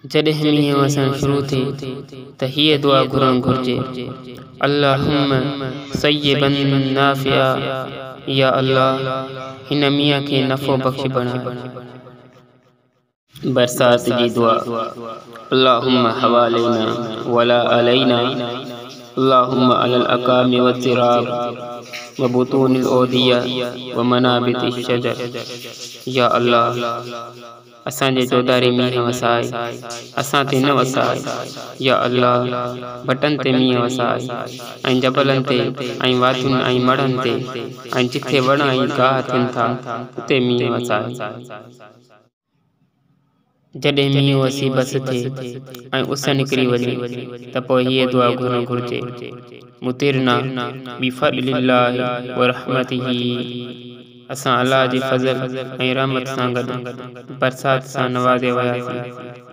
जॾहिं मींहुं वसणु शुरू थिए त हीअ दुआ घुरणु घुरिजे, अल्लाहुम्म सय्यिबन नाफ़िआ, या अल्लाह हिन मींहं खे नफ़ो बख़्श बणाए। बरसात जी दुआ, अल्लाहुम्म हवालैना वला अलैना, अल्लाहुम्म अलल अकामि वज़्ज़िराब व बुतूनिल औदिया व मनाबितिश शजर। या अल्लाह असांजे चौधारी मींहं वसाए, असां ते न वसाए। या अल्लाह भटनि ते मींहं वसाए ऐं जबलनि ते ऐं वादियुनि ऐं मड़नि ते ऐं जिथे वण ऐं गाह थियनि था उते मींहं वसाए। जॾहिं मींहुं वसी बस थिए ऐं उस निकिरी वञे त पोइ हीअ दुआ घुरणु घुरिजे, मुतिरना बिफ़ज़लिल्लाहि व रहमतिही। असां अल्लाह जे फज़ल ऐं रहमत सां गॾु बरसात सां नवाज़े वियासीं।